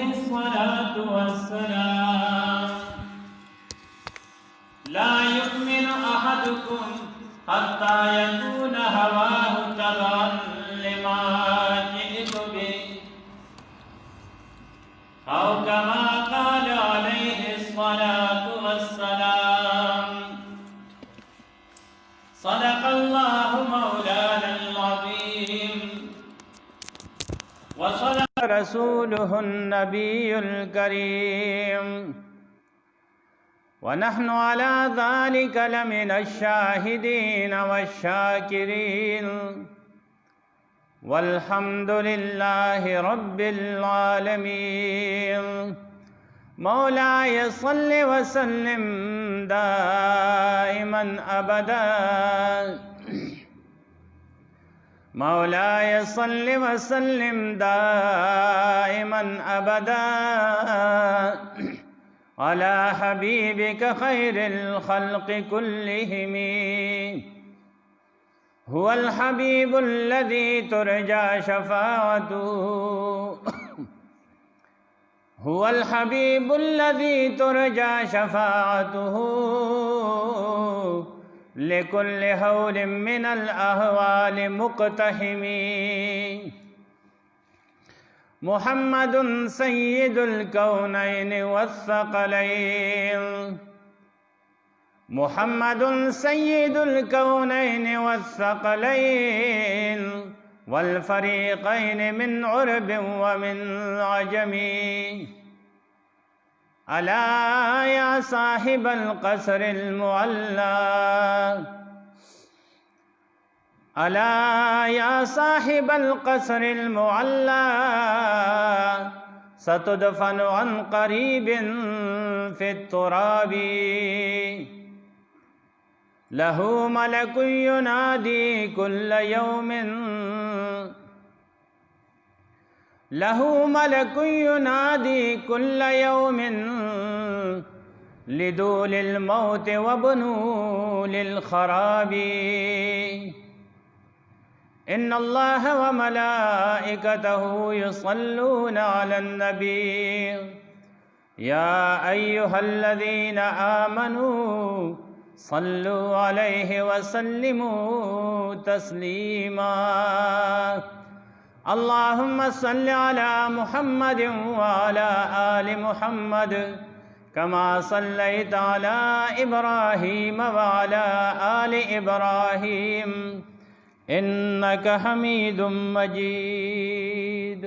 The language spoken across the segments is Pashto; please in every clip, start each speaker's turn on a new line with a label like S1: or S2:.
S1: عليه الصلاة والسلام لا يؤمن أحدكم حتى يكون هواه تبعا لما جئت به أو كما قال عليه الصلاة والسلام صدق الله مولانا العظيم وصدق رسوله النبي الكريم ونحن على ذلك لمن الشاهدين والشاكرين والحمد لله رب العالمين مولاي صل وسلم دائما أبدا مولاي صل وسلم دائما أبدا على حبيبك خير الخلق كلهم هو الحبيب الذي ترجى شفاعته هو الحبيب الذي ترجى شفاعته لكل هول من الأهوال مقتحم محمد سيد الكونين والثقلين محمد سيد الكونين والثقلين والفريقين من عرب ومن عجم ألا يا صاحب القصر المعلى ألا يا صاحب القصر المعلى ستدفن عن قريب في التراب له ملك ينادي كل يوم له ملك ينادي كل يوم لدول الموت وبنول الخراب إن الله وملائكته يصلون على النبي يا أيها الذين آمنوا صلوا عليه وسلموا تسليما اللهم صل على محمد وعلى آل محمد كما صليت على إبراهيم وعلى آل إبراهيم إنك حميد مجيد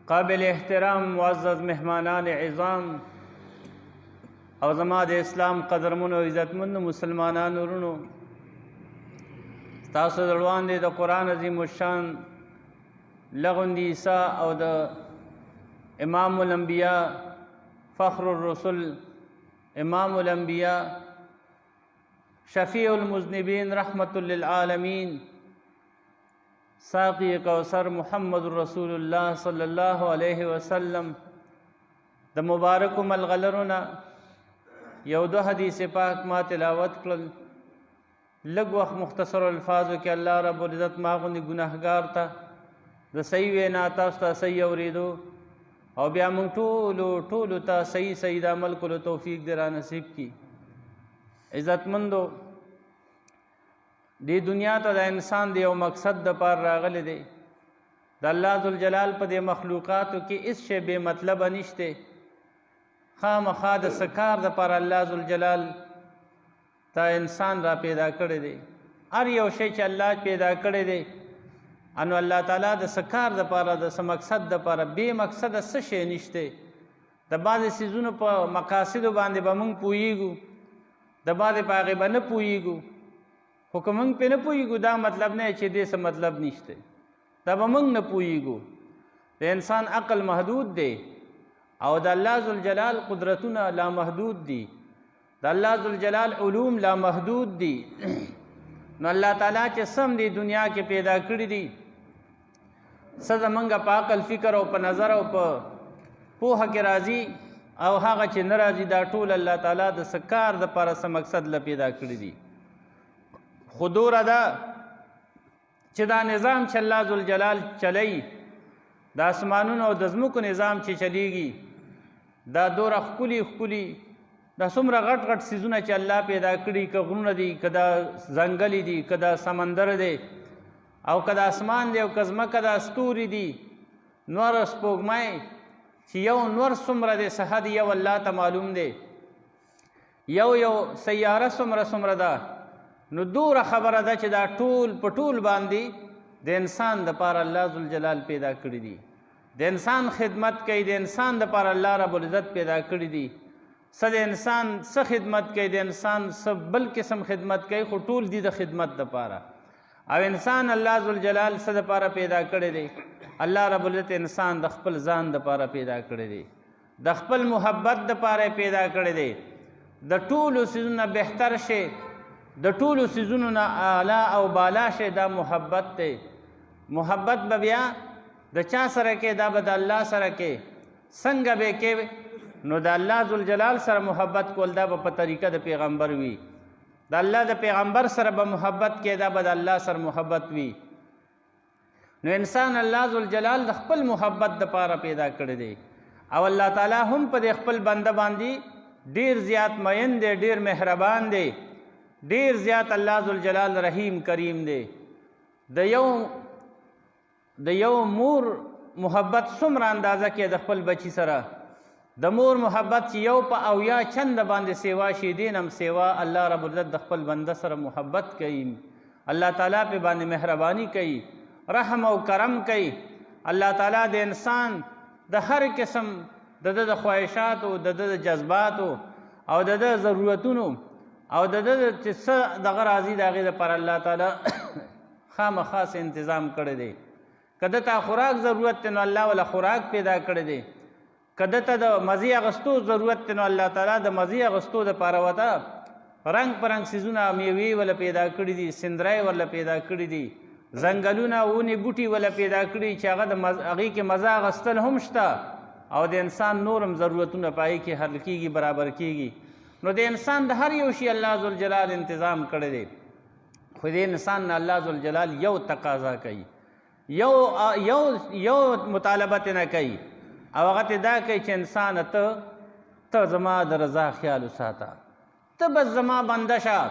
S1: قابل احترام معزز مهمانان عظام او زما د اسلام قدرمنو عزتمند مسلمانانو ورونو تاسو دروان دي د قرآن عظیم الشان لغون دی عیسی او د امام الانبیاء فخر الرسل امام الانبیاء شفیع المذنبین رحمت للعالمین ساقی کوثر محمد رسول الله صلی الله علیه وسلم د مبارک ملغلرونه یو دو حدیث پاک ما تلاوت کړل لږ وخت مختصر الفاظو کې الله رب العزت ما غوندې ګناهګار ته د صحیح وینا تاسو ته صحیح اورېدو او بیا موږ ټولو ته صحیح د عمل کولو توفیق دې را نصیب کړي عزتمندو دې دنیا ته د انسان د یو مقصد دپاره راغلی دی د الله ذوالجلال په دې مخلوقاتو کې هېڅ شی بې مطلبه نشته خامخا د څه کار دپاره الله ذوالجلال تا انسان را پیدا کړی دی هر یو شی چې الله پیدا کړی دی انو الله تعالی د څه کار دپاره د څه مقصد دپاره بې مقصده څه شی نشته د بعضې څیزونو په مقاصدو باندې به موږ پوهیږو د بعضې په هغې به نه پوهیږو خو که موږ پرې نه پوهیږو دا مطلب نه چې دې څه مطلب نشته دا به موږ نه پوهیږو د انسان عقل محدود دی او د الله ذوالجلال قدرتونه لامحدود دي د الله ذوالجلال علوم لامحدود دي نو الله تعالی چې سم دی دنیا کې پیدا کړي دي څه زمونږ په عقل فکر او په نظر او په پوهه کې راځي او هغه چې نه راځي دا ټول الله تعالی د څه کار دپاره څه مقصد له پیدا کړي دي خو دوره ده چې دا نظام چې الله ذوالجلال چلی، د اسمانونو او د ځمکو نظام چې چلیږي، دا دوره ښکلي ښکلي، دا څومره غټ غټ څیزونه چې الله پیدا کړي، که غرونه دي، که دا ځنګلې دي، که دا سمندر دی، او که دا اسمان دی، او که ځمکه دا ستوري دي، نور سپوږمۍ چې یو نور څومره دی څه حد یو الله ته معلوم دی، یو سیاره څومره ده. نو دوره خبره ده چې دا ټول په ټول باندې د انسان دپاره الله ذوالجلال پیدا کړي دي، د انسان خدمت کوي، د انسان دپاره الله رب العزت پیدا کړي دي. څه د انسان څه خدمت کوي، د انسان څه بل قسم خدمت کوي، خو ټول دي د خدمت دپاره. او انسان الله ذوالجلال څه دپاره پیدا کړی دی؟ الله رب العزت انسان د خپل ځان دپاره پیدا کړی دی، د خپل محبت دپاره پیدا کړی دی. د ټولو څیزونو بهتر شی، د ټولو څیزونو نه اعلی او بالا شی دا محبت دی. محبت به بیا د چا سره کې؟ دا به د الله سره کې. څنګه به کې؟ نو د الله ذوالجلال سره محبت کول دا به په طریقه د پیغمبر وي، د الله د پیغمبر سره به محبت کې، دا به د الله سره محبت وي. نو انسان الله ذوالجلال د خپل محبت دپاره پیدا کړی دی، او الله تعالی هم په د خپل بنده باندې ډیر زیات مین دی، ډیر مهربان دی، ډیر زیات الله ذوالجلال رحیم کریم دی. د یو مور محبت څومره اندازه کې د خپل بچی سره، د مور محبت چې یو په اویا چند باندې سیوا شي، دین هم سیوا الله رب العزت د خپل بنده سره محبت کوي، الله تعالی په باندې مهرباني کوي، رحم او کرم کوي. الله تعالی د انسان د هر قسم د خواهشاتو، د جذباتو او د ضرورتونو او د چې څه دغه راځي د هغې دپاره الله تعالی خامخاص انتظام کړی دی. که ده ته خوراک ضرورت دی نو الله وله خوراک پیدا کړی دی، که ده ته د مزې اخیستو ضرورت دی نو الله تعالی د مزې اخیستو دپاره ورته رنګ په رنګ څیزونه میوې وله پیدا کړي دي، سندرۍ ورله پیدا کړي دي، ځنګلونه ونې بوټي وله پیدا کړي چې هغې کې مزه اخیستل هم شته، او د انسان نور هم ضرورتونه په هغې کې حل کېږي، برابر کېږي. نو د انسان د هر یو شي الله ذوالجلال انتظام کړی دی، خو د انسان نه الله ذوالجلال یو تقاضا کوي، یو مطالبه نه کوي، او هغه ته دا کوي چې انسان ته زما د رضا خیال وساته، ته بس زما بنده شه،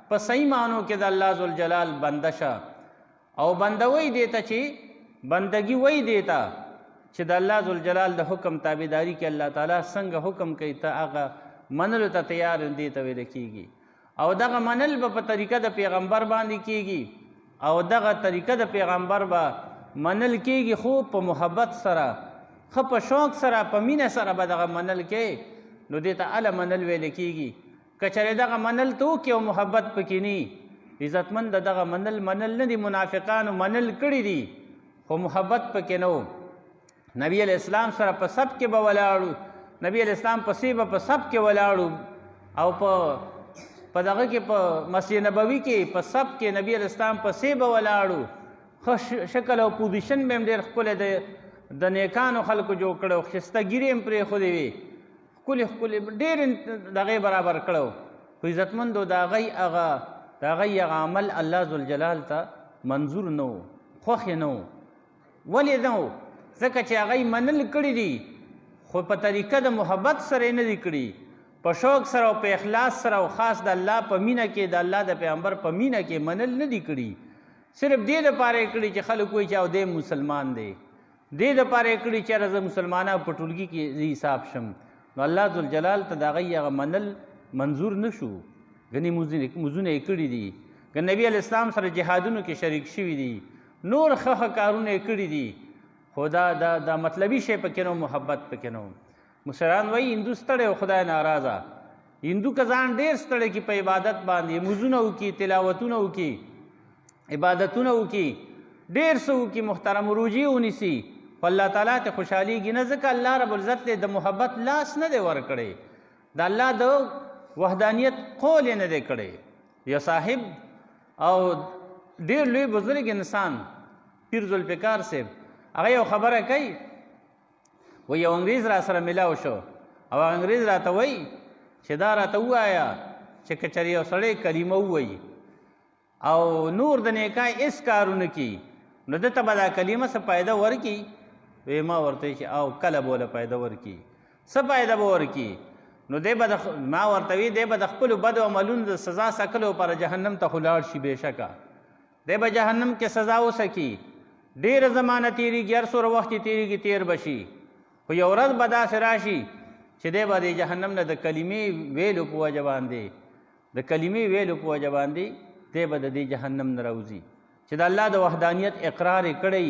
S1: په صحیح معنو کې د الله ذوالجلال بنده شه. او بنده وی دیته چې بندگی وی دیته چې د الله ذوالجلال د حکم تابعداري کې الله تعالی څنګه حکم کوي، ته هغه منلو ته تیار دی ته ویل کېږي. او دغه منل به په طریقه د پیغمبر باندې کېږي، او دغه طریقه د پیغمبر به منل کېږي، خو په محبت سره، خو په شوق سره، په مینه سره به دغه منل کې، نو دې ته هله منل ویل کېږي. که چېرې دغه منل ته وکړي او محبت پکې نه، عزتمند دغه منل نه دي، منافقانو منل کړي دي خو محبت پکې نه و. نبی علیہ السلام سره په سب کې به ولاړو، نبی علیہ السلام پسې به په سب کې ولاړو، او په دغه کې په مسجد نبوي کې په سب کې نبی علیہ السلام پسې به ولاړو. ښه شکل او پوزیشن به هم ډېر ښکلی د نیکانو خلکو جوړ کړی، ښایسته ګیرې هم پرېښودې وې، ښکلې ډېر دغې برابر کړی، خو عزتمندو د هغې هغه عمل الله ذوالجلال ته منظور نه و، خوښ یې نه و. ولې نه و؟ ځکه چې هغې منل کړي دي، خو په طریقه د محبت سره یې نه دي کړي، په شوق سره او په اخلاص سره، او خاص د الله په مینه کې، د الله د پیغمبر په مینه کې منل نه دي کړي. صرف دې دپاره یې کړي چې خلک وایي چې او دی مسلمان دی، دې دپاره یې کړي چې زه مسلمانانو په ټولګي کې حساب شم. نو الله ذوالجلال ته د هغې هغه منل منظور نه شو. ګنې مزونه یې کړي دي، که نبي علیه السلام سره جهادونو کې شریک شوي دي، نور ښه کارونه یې کړي دي، خو دا مطلبي شی پکې نه، محبت پکې نه. مشران وایي هندو ستړی او خدای ناراضه. هندو که ځان ډېر ستړی کړي په عبادت باندې، مزونه وکړي، تلاوتونه وکړي، عبادتونه وکړي، ډېر څه وکړي، محترم روژې ونیسي، خو الله تعالی ته خوشحالېږي نه، ځکه الله رب العزت د محبت لاس نه دی ورکړی، د الله د وحدانیت قول یې نه دی کړی. یو صاحب او ډېر لوی بزرګ انسان پیر ذوالفقار صاحب، هغه یو خبره کوي، و یو انګریز را سره ملاو شو، او انګریز راته وایي چې دا راته ووایه چې که چېرې یو سړی کلمه ووایي او نور د نیکای اس کارونه کی نو دته به دا کلمه څه فایده ورکي؟ وی ما ورته چې او کله به وله فایده ورکي، څه فایده به ورکي؟ نو دی به ما ورته وی دی به د خپلو بدو عملونو د سزا سکلو لپاره جهنم ته خو لاړ شي بېشکه دی به جهنم کې سزا وسکي، ډېره زمانه تېرېږي، هر څومره وخت یې تېرېږي تېر به شي، خو یو ورځ به داسې راشي چې دی به د جهنم نه د کلمې ویلو په وجه باندې د کلمې ویلو په وجه باندې دی به د دې جهنم نه راوځي چې د الله د وحدانیت اقرار یې کړی،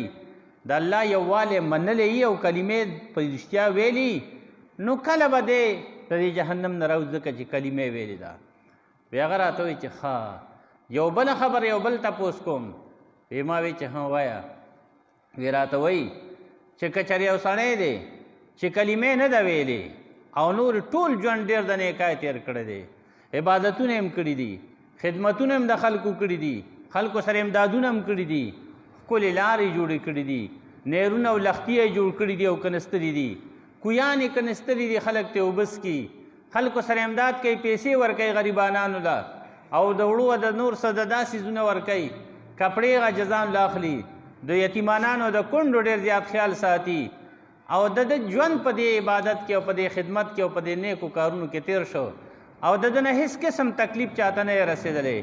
S1: د الله یووالی منلی یي او کلمې په رښتیا ویلي، نو کله به دی د دې جهنم نه راوځي ځکه چې کلمې ویلې ده. بیا هغه راته وایي چې ښه یو بله خبر یو بل تپوس کوم. وی ما وی چې ها وایه. وی راته وایي چې که چېرې یو سړی دی چې کلمې نه ده ویلې او نور ټول ژوند ډېر د نیکای تېر کړی دی، عبادتونه هم کړي دي، خدمتونه هم د خلکو کړي دي، خلکو سره امدادونه هم کړي دي، ښکلې لارې جوړې کړي دي، نیرونه او لښتي یې جوړ کړي دي او کنستري دي، کویانې کنستري دي، خلک ته اوبس کي، خلکو سره امداد کوي، پیسې ورکوي غریبانانو له او د وړو د نور څه د داسې څیزونه ورکوي، کپړې هغه جزان له اخلي، د یتیمانانو د کونډو ډېر زیات خیال ساتي او د ژوند په دې عبادت کې او په دې خدمت کې او په دې نیکو کارونو کې تیر شو او د ده نه هېڅ قسم تکلیف چاته نه یې رسېدلی،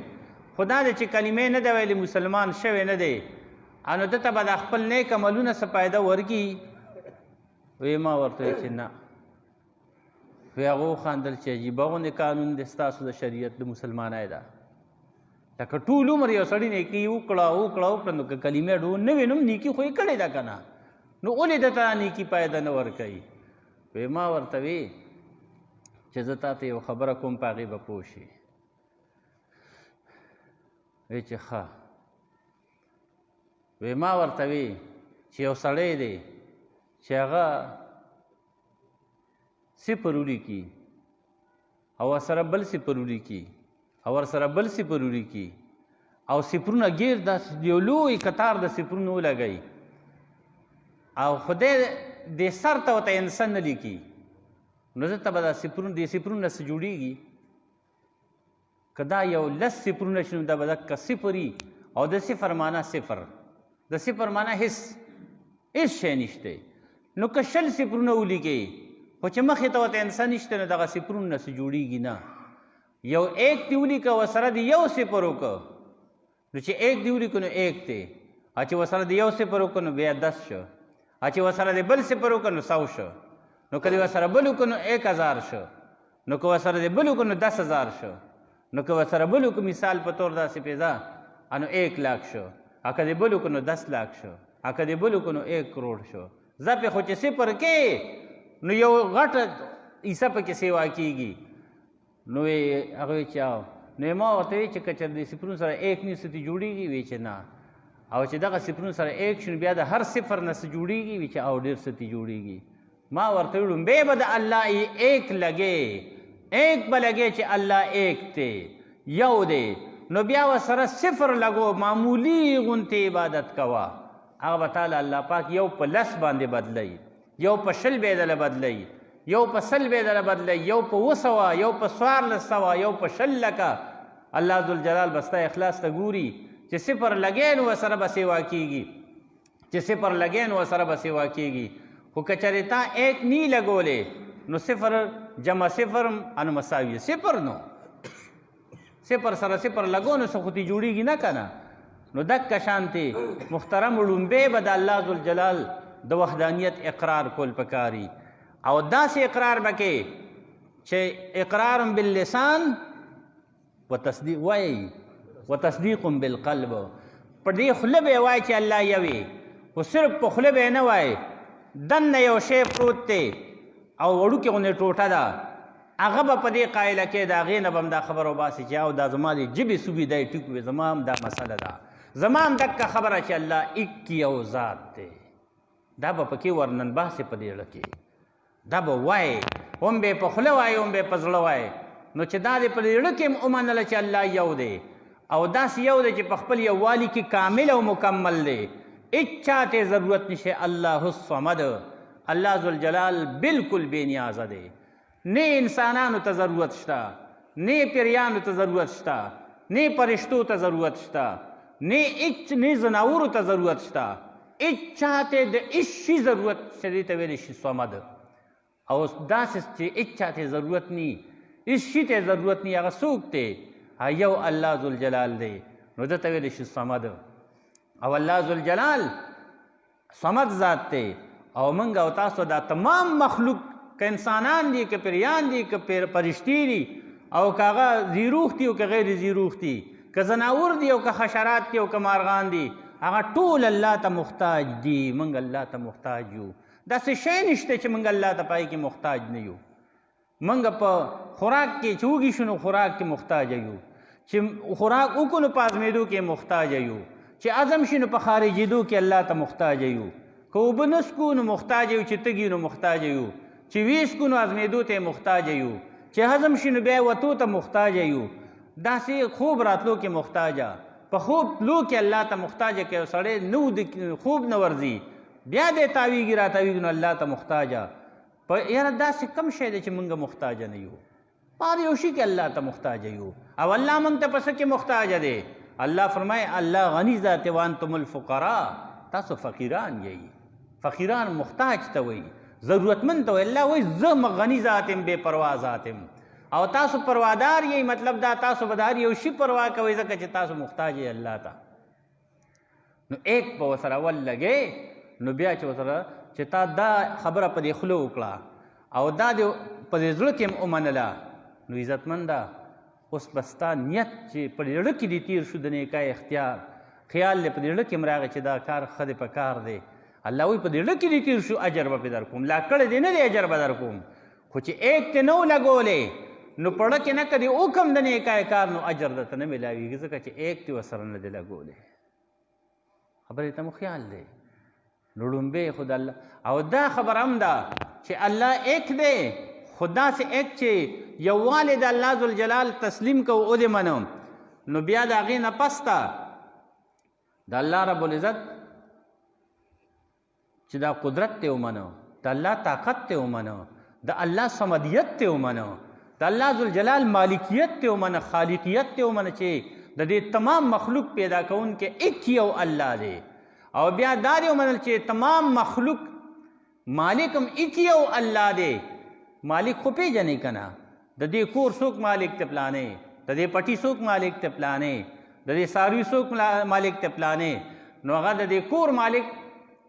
S1: خو دا دی چې کلمې نه ده ویلې مسلمان شوی نه دی، نو ده ته به د خپل نیک عملونه څه فایده ورکي؟ وی ما ورته ویل چې نه. وی هغه وخندل چې عجیبه غوندې قانون دی ستاسو د شریعت د مسلمانۍ ده، لکه ټول عمر یو سړي نیکي وکړه نو که کلمې ډو نه وي نو نیکي خو یې کړې ده که نه، نو ولې ده ته نیکي فایده نه ورکوي؟ وی ما ورته وی چې زه تا ته یو خبره کوم په هغې به پوه شي. وی چې ښه. وی ما ورته وی چې یو سړی دی چې هغه صفر ولیکي او ورسره بل صفر ولیکي او ورسره بل صفر ولیکي او صفرونه ګیر داسې یو لوی کتار د صفرونو ولګوي او خدای دې سر ته ورته انسان نه لیکي، نو دلته به دې صفرونه څه جوړېږي؟ که دا یو لس صفرونه شي نو دا به دقه صفر وي او د صفر معنا صفر، د صفر معنا هېڅ شی نشته. نو که شل صفرونه ولیکې خو چې مخې ته ورته انسان نشته نو دغه صفرونه نه څه جوړېږي نه. یو ایک دې ولیکه ورسره د یو صفر وکړه نو چې ایک دې ولیکو نو ایک دی، او چې ورسره د یو صفر وکړه نو بیا 10 شو، او چې ورسره د بل صفر وکړه نو 100 شو، نو که د ورسره بل وکړو نو 1000 شو، نو که ورسره د بل وکړو نو 10000 شو، نو که ورسره بل وکړو مثال په طور داسې پیدا نو 1 लाख شو، او که د بل وکړو نو 10 लाख شو، او که د بل وکړو نو 1 کروڑ شو. ځپې خو چې صفر کې نو یو غټه حصه پکې سیوا کېږي. نو هغه چې نو ما ورته وی چې که چېرې د صفرونو سره 1 نه څه جوړېږي؟ وی چې نه. او چې دغه صفرونو سره 1 شي بیا د هر صفر نه څه جوړېږي؟ وی چې او ډېر څه جوړېږي. ما ورته وی لومبی به د الله ایک لګې، ایک به لګې چې الله ایک دی، یو دی، نو بیا ورسره صفر لګو، معمولي غوندې عبادت کوه، هغه به تعالی الله پاک یو په 10 باندې بدلی، یو په 20 به دله بدلی، یو په 100 به دله بدلی، یو په 200، یو په 1400، یو په 100 لکه. الله ذوالجلال به ستا اخلاص ته ګوري چې صفر لګې نو ورسره به سیوا کېږي، چې صفر لګې نو ورسره به سیوا کېږي. خو که چېرې تا 1 نه لګولې نو صفر جمع صفر انو مساوي صفر، نو صفر سره صفر لګو نو څه خو دې جوړېږي نه که نه. نو دکه شانتې محترم لومبی به د الله ذوالجلال د وحدانیت اقرار کول پکاري، او داسې اقرار به کې چې اقرار باللسان وتصدیق وایي وتصدیق بالقلب، په دې خوله به یې وایي چې الله یوې، خو صرف په خوله به یې نه وایي، دننه یو شی پروت دی او وړوکې غوندې ټوټه ده، هغه به په دې قایله کې د هغې نه به هم دا خبر وباسي چې او دا زما د ژبې صوبې دی ټیک وي، زما هم دا مسله ده، زما هم دکه خبره چې الله ایک یو ذات دی. دا به پکې ورنن باسې په دې زړه کې، دا به وایي، هم به یې په خوله وایي هم به یې په زړه وایي، نو چې دا دې په دې زړه کې هم ومنله چې الله یو دی، او داسې یو دی چې په خپل یووالي کې کامل او مکمل دی، هېڅ چا ته ضرورت نشي. الله الصمد، الله ذوالجلال بالکل بې نیازه دی، نه انسانانو ته ضرورت شته، نه پیریانو ته ضرورت شته، نه پرشتو ته ضرورت شته، نه زناورو ته ضرورت شته، هیڅ چاته د هیڅ شي ضرورت چې دې ته ویلی شي صمد. او داسې چې هیڅ چاته ضرورت نی، هیڅ شي ته ضرورت نی، هغه څوک دی؟ یو الله ذوالجلال دی، نو ده ته ویلی شي صمد. او الله ذوالجلال صمد ذات دی. او موږ او تاسو دا تمام مخلوق که انسانان دي که پریان دي که پرشتي دي او که هغه زیروخ دي او که غیر زیروخ دي، که زناور دي او که حشرات دي او که مارغان دي، هغه ټول الله ته محتاج دي. موږ الله ته محتاج یو. داسې شی نشته چې موږ الله ته پای کې محتاج نه یو. موږ په خوراک کې چې وږي شو نو خوراک کې محتاج یو، چې خوراک وکړو نو په ازمېدو کې محتاج یو، چې عزم شي نو په خارجېدو کې الله ته محتاج یو، که اوبه نه څکو نو محتاج یو، چې تږي نو محتاج یو، چې ویسکو نو ازمېدو ته محتاج یو، چې هضم شي نو بیا وتو ته محتاج یو. داسې خوب راتلو کې محتاجه، په خوب تلو کې الله ته محتاجه. که یو سړی نو د خوب نه ورځي بیا دی تاویږي راتاویږي نو الله ته محتاجه. په یاره داسې کم شی دی چې موږ محتاجه نه یو. په هر یو شي کې الله ته محتاجه یو. او الله موږ ته په څه کې محتاجه دی؟ الله فرمایي الله غني ذات وانتم الفقراء، تاسو فقیران یئ. فقیران محتاج ته وایي، ضرورتمند ته وایي. الله وایي زه غني ذات یم، بې پروا ذات یم، او تاسو پروادار یئ. مطلب دا تاسو به د هر یو شي پروا کوئ ځکه چې تاسو محتاج یئ الله ته. نو ایک په ورسره ولګې نو بیا چې ورسره چې تا دا خبره په دې خوله وکړه او دا دې په دې زړه کې هم ومنله، نو عزتمنده اوس به ستا نیت چې په دې زړه کې دې تېر شو د نیکۍ اختیار خیال دې په دې زړه کې هم راغی چې دا کار ښه دی، په کار دی. الله وایي په دې زړه کې دې تېر شو، اجر به پې در کوم. لا کړی دې نه دی اجر به در کوم، خو چې ایک ته نه و لګولی نو پړه کې نه کړي حکم د نیکۍ کار نو اجر درته نه میلاویږي ځکه چې ایک دې ورسره نه دی لګولی. خبرې ته مو خیال دی. نو ړومبی خو د الله او دا خبر هم ده چې الله ایک دی، خو داسې ایک چې یووالی د الله ذوالجلال تسلیم کوو او دې منو، نو بیا د هغې نه پس ته د الله رب العزت چې دا قدرت ته ومنو، د الله طاقت ته ومنو، د الله صمدیت ته ومنو، د الله ذوالجلال مالکیت ته ومنه، خالقیت ته ومنه چې د دې تمام مخلوق پیدا کوونکی ایک یو الله دی. او بیا دا دې ومنل چې تمام مخلوق مالک هم ایک یو الله دی. مالک خو پیژنې که نه؟ د دې کور څوک مالک ته پلانې، د دې پټي څوک مالک ته پلانې، د دې څاروي څوک مالک ته پلانې. نو هغه د دې کور مالک،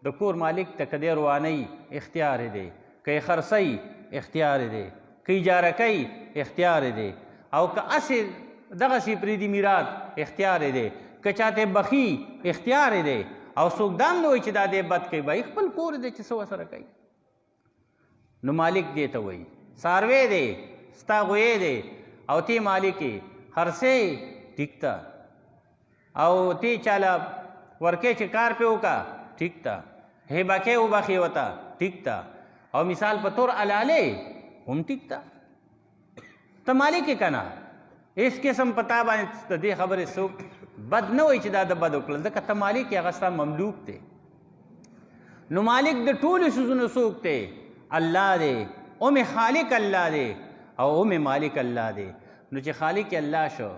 S1: د کور مالک ته که دی روانۍ اختیار دی، که یې خرڅوي اختیار دی، که اجاره کوي اختیار دی، او که هسې دغسې پرېږدي میرات اختیار دی، که چاته بخي اختیار دی. او څوک دا هم نه وایي چې دا دی بد کوي، بھائی خپل کور دی چې څه ورسره کوي. نو مالک دې ته وایي. څاروی دی ستا غویې دی او تی مالک یې، خرڅې ټیک ته، او تی چاله ورکې چې کار پې وکړه ټیک ته، هیبکې وبخې ورته ټیک ته، او مثال په طور علالې هم ټیک ته. ته مالک یې که نه؟ هېڅ قسم په تا باندې د دې خبرې څوک بد نه وایي چې دا د بد وکړل، ځکه ته مالک یې، هغه ستا مملوک دی. نو مالک د ټولو څیزونو څوک دی؟ الله دی. ام خالق الله دی او ام مالک الله دی. نو چې خالق الله شو،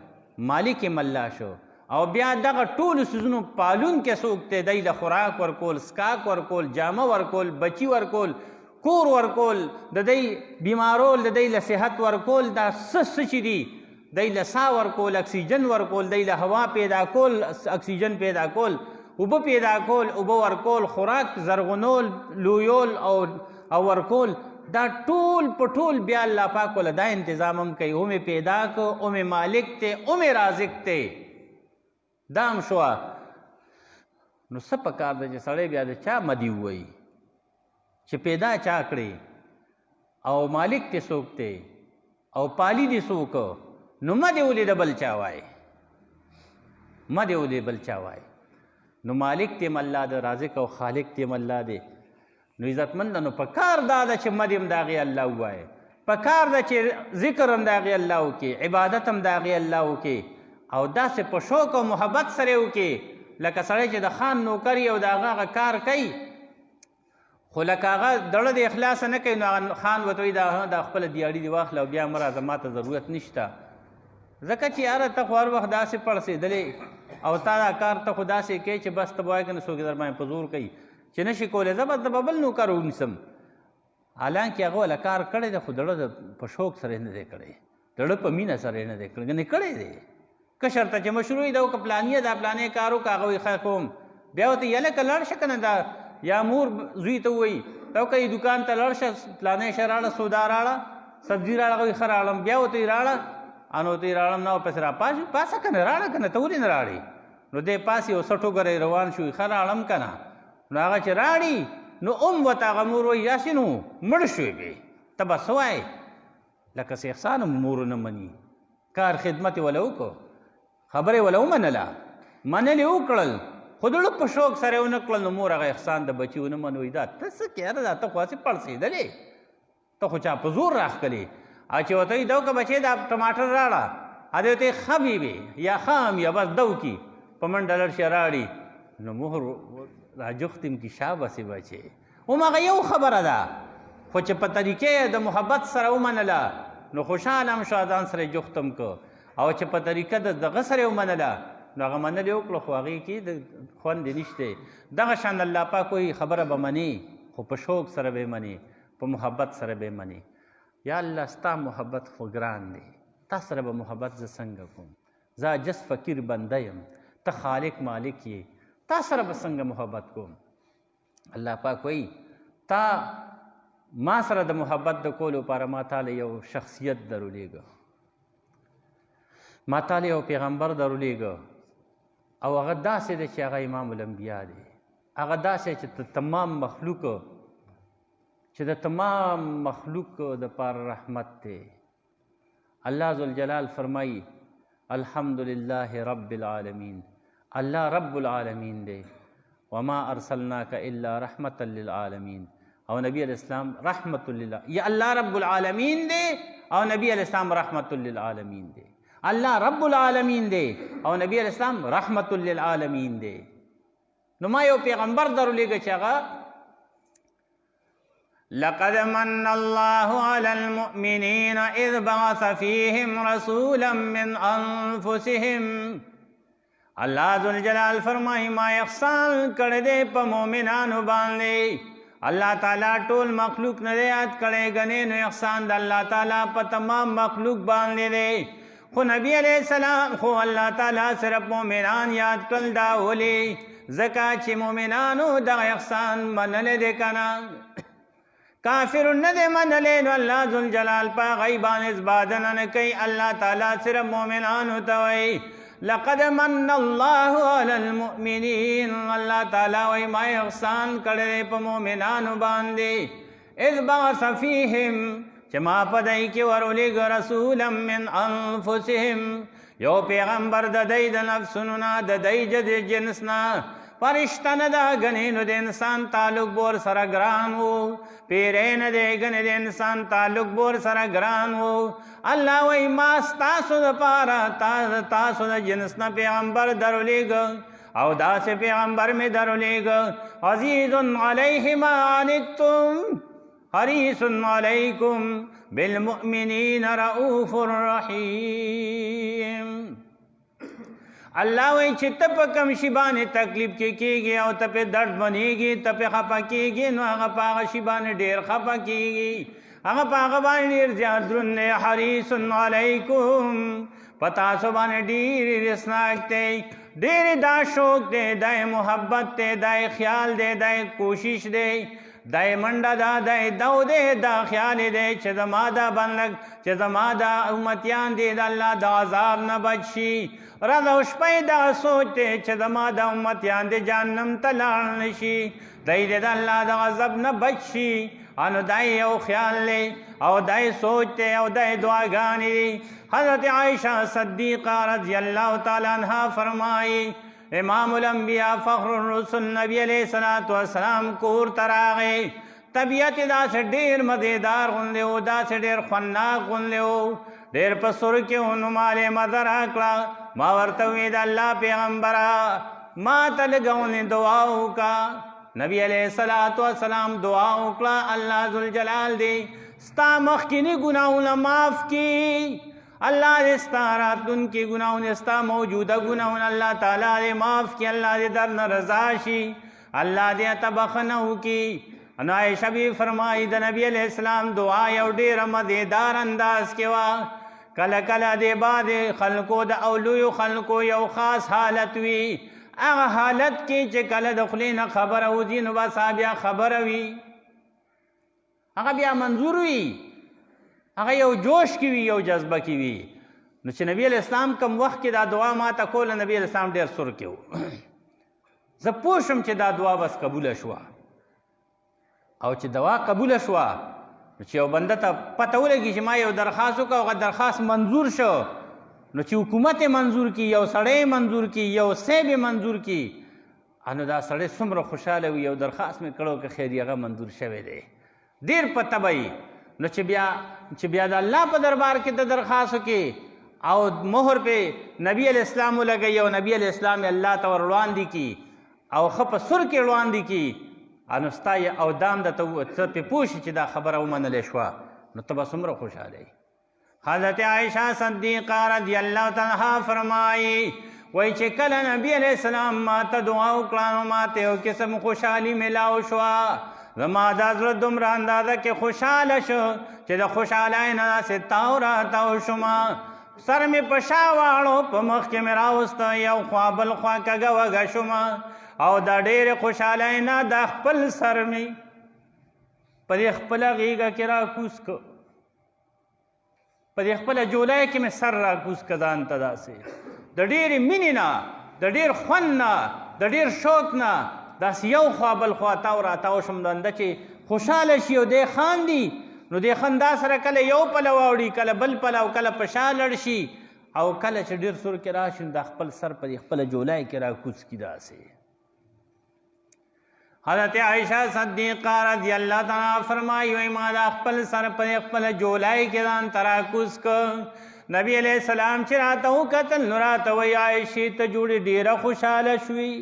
S1: مالک هم الله شو، او بیا دغه ټولو څیزونو پالونکی څوک دی؟ دی له خوراک ورکول، څښاک ورکول، جامه ورکول، بچي ورکول، کور ورکول، د دی بیمارول، د دی له صحت ورکول، دا څه چې دي دی له ساه ورکول، اکسیجن ورکول، دی له هوا پیدا کول، اکسیجن پیدا کول، اوبه پیدا کول، اوبه ورکول، خوراک زرغونول، لویول او ورکول، دا ټول په ټول بیا الله پاک وله دا انتظام هم کوي. هم پیدا کو، هم مالک ته، هم رازق ته. دا هم شوه. نو څه پکار ده چې سړی بیا د چا مدي ووایي چې پیدا چا کړې او مالک ته څوک دی او پالی دې څوک، نو مه دې ولې د بل چا وایي، مه دې ولې بل چا وایي. نو مالک ته هم الله دی، رازق او خالق ته هم الله دی. نو عزتمنده نو پکار دا ده چې مه دې هم د هغې الله ووایي، پکار ده چې ذکر هم د هغې الله وکړي، عبادت هم د هغې الله وکړي، او داسې په شوق او محبت سره یې وکړي لکه سړی چې د خان نوکر یي او د هغه کار کوي، خو لکه هغه دړه د اخلاصه نه کوي، نو هغه خان ورته وایي دا خپله دیاړي دې واخله او بیا مه راځه، ما ته ضرورت نشته. ځکه چې یاره ته خو هر وخت داسې پړسېدلې او تا دا کار ته خو داسې کوې چې بس ته به وایې که نه څوک در باندې په زور کوي چې نه شي کولی زه به بل نوکر ونیسم. حالانکې هغه وله کار کړی دی خو دړه په شوق سره یې نه دی کړی، دړه په مینه سره یې نه دی کړی، ګنې کړی دی. کشر ته چې مشروع وي دا که پلانیه دا پلانې کار وکړه هغه وایي ښه کوم، بیا ورته یې لکه لاړ شه که نه دا یا مور زوی ته ووایي ته وکړه دوکان ته لاړ شه پلانې شه راړه سودا راړه سبزي راړه هغه وایي ښه راړم، بیا ورته یې راړه انو ته یې راړم نه پسې راپاسه که نه راړه که نه ته ولې نه راړې نو دی پاسې یو سټو ګری روان شو ښه راړم که نه نو هغه چې راړي نو ورته هغه مور وایي یاسې نو مړ شوې بې ته به څه وایې لکه څه احسان هم مور نه مني. کار خدمت یې وله وکړو، خبرې وله ومنله، منل یې وکړل خو دړه په شوق سره یې ونه کړل نو مور هغه احسان د بچي ونه منوي دا ته څه کې یاره دا ته خو هسې پړسېدلې ته خو چا په زور راښکلې او چې ورته وایي دا وکړه بچې دا ټماټر راړه ا دې ورته یې ښه بیبې یا ښه هم یا بس دو کي په منډه لړ شي راړي نو مور را جختم کی شابسې بچې هماغه یو خبره ده خو چې په طریقې د محبت سره ومنله نو خوشحاله هم شو ځان سره جختم که او چې په طریقه د دغه سره یې ومنله نو هغه منل یې وکړو خو هغې کې د خوند یې نشتی. دغه شان الله پاک وایي خبره به منې خو په شوق سره به یې منې په محبت سره به یې منې. یا الله ستا محبت خو ګران دی، تا سره به محبت زه څنګه کوم، زه عجز فقیر بنده یم، ته خالق مالک یې، تا سره به څنګه محبت کوم. الله پاک وایي تا ما سره د محبت د کولو لپاره ما تاله یو شخصیت درولېږه، ما تاله یو پیغمبر درولېږه او هغه داسې دی چې هغه امام الانبیا دی، هغه داسې چې د تمام مخلوق چې د تمام مخلوق دپاره رحمت دی. الله ذوالجلال فرمایي الحمدلله رب العالمین، الله رب العالمین دی وما ارسلناک الا رحمتا للعالمین او نبی علیہ السلام رحمت للہ یا الله رب العالمین دی او نبی علیہ السلام رحمت للعالمین دی. الله رب العالمین دی او نبی علیہ السلام رحمت للعالمین دی. نو ما یو پیغمبر درولېږه چې هغه لقد من الله على المؤمنين اذ بعث فيهم رسولا من انفسهم. الله ذوالجلال فرمایي ما احسان کړی دی په مؤمنانو باندې. الله تعالی ټول مخلوق نه دی یاد کړی ګنې نو احسان د الله تعالی په تمام مخلوق باندې دی. خو نبی علیہ السلام خو الله تعالی صرف مؤمنان یاد کړل دا ولې ځکه چې مؤمنانو دغه احسان منلی دی که نه کافر نه دی منلی نو الله ذوالجلال په هغوی باندې ازبادنه نه کوي. الله تعالی صرف مؤمنانو ته وایي لقد من الله على المؤمنین. الله تعالی وایي ما احسان کړی په مؤمنانو باندې اذ بعث فیهم چې ما په دی کې ورولېږه رسولا من انفسهم یو پیغمبر د دی د نفسونو نه د دی د جنس نه فرشته نه ده ګنې نو د انسان تعلق بور سره ګران و پیری نه دی ګنې د انسان تعلق بور سره ګران و. الله وایي ما ستاسو دپاره تاسو د جنس نه پیغمبر درولېږه او داسې پیغمبر مې درولېږه عزیز علیه ما عنتم حریص علیکم بالمؤمنین رؤوف رحیم. الله وایي چې ته په کوم شي باندې تکلیف کې کېږي او ته پې درد بنېږي ته پې خفه کېږي نو هغه په هغه شي باندې ډېر خفه کېږي، هغه په هغه باندې ډېر زیات دروند دی. حریص علیکم په تاسو باندې ډېر رسناک دی، ډېر دا شوق دی، دا محبت دی، دا خیال دی، دا کوشش دی، دا منډه ده دا دو دی دا خیال دی چې زما دا بندګ چې زما دا امتیان دی د الله د عذاب نه بچ شي. ورځ او شپه دا سوچ دی چې زما دا امتیان دی جهنم ته لاړ نه شي، دی د الله د عذاب نه بچ شي. انو دا یو خیال دی او دا سوچ دی او دا دعاګانې دي. حضرت عائشہ صدیقہ رضی اللہ تعالی عنہ فرمائی امام الانبیاء فخر الرسل نبی علیہ الصلوۃ والسلام کور تراغه طبیعت داسې ډېر مزیدار غوندې و، داسې ډېر خوندناک غوندې و، ډېر په سر کې و. نو ما یې مزه راکړه، ما ورته وویل د الله پیغمبره ما ته لږ غوندې دعا وکړه. نبی علیہ الصلوۃ والسلام دعا وکړه الله ذوالجلال دی ستا مخکینی ګناهونه معاف کړي الله دې ستا راتلونکي ګناهونه ستا موجوده ګناهونه الله تعالی دې معاف کړي، الله دې درنه رضا شي، الله دې ته بخښنه وکړي. نو عایشه بی فرمایي د نبي علیه السلام دعا یو ډېره مزېدار انداز کې وه. کله کله د بعضې خلکو د اولویو خلکو یو خاص حالت وي، هغه حالت کې چې کله د خولې نه خبره وځي نو بس بیا خبره وي، هغه بیا منظور وي، هغه یو جوش کې وي، یو جذبه کې وي. نو چې نبی علیه السلام کم وخت کې دا دعا ما ته کوله، نبی علیه السلام ډېر سر کې و. زه پوه شم چې دا دعا بس قبوله شوه، او چې دعا قبوله شوه نو چې یو بنده ته پته ولګي چې ما یو درخواست وکړ، هغه درخواست منظور شو، نو چې حکومت یې منظور کړي، یو سړی یې منظور کړي، یو صیب یې منظور کړي، نو دا سړی څومره خوشحاله وي. یو درخواست مې کړی که خیر هغه منظور شوی دی، ډېر په طبع وي. نو چې بیا د الله په دربار کې د درخواست وکړي او مهر پې نبي علیه السلام ولګوي او نبي علیه السلام یې الله ته ور وړاندې کړي او ښه په سر کې وړاندې کړي، نو ستا یې اودام درته ته پې پوه شي چې دا خبره ومنلی شوه، نو ته به څومره خوشحاله یې. حضرت عائشہ صدیقہ رضی اللہ تعالی عنہا فرمائی وای چې کله نبی علیہ السلام ما ته دعا وکړه نو ما ته یو قسم خوشحالي میلاو شوه، زما دا زړه دومره اندازه کې خوشحاله شو چې د خوشحالۍ نه داسې تاو راتاو شومه، سر مې په شا واړو، په مخ کې مې راوسته، یو خوا بل خوا کږه وږه شومه، او دا ډېرې خوشحالۍ نه دا خپل سر مې په دې خپله غېږه کې راکوز کړ، په دې خپله جولای کې مې سر راکوز کړ ځان ته داسې د ډېرې مینې نه، د ډېر خوند نه، د ډېر شوق نه داسې یو خوا بل خوا تاو راتاو شم، دنده چې خوشحاله شي او دی خاندي نو دې خندا سره کله یو پلو واوړي، کله بل پلو، کله په شا لړ شي، او کله چې ډېر سور کې راشي نو دا خپل سر په دې خپله جولای کې راکوز کړي داسې. حضرت عائشہ صدیقہ رضی اللہ تعالیٰ فرمائی وی ما دا خپل سر پر خپل جولائی کې ځان تراکوز کړ. نبی علیہ السلام چې راته وکتل نو راته وی عائشې ته جوړې ډېره خوشحاله شوي،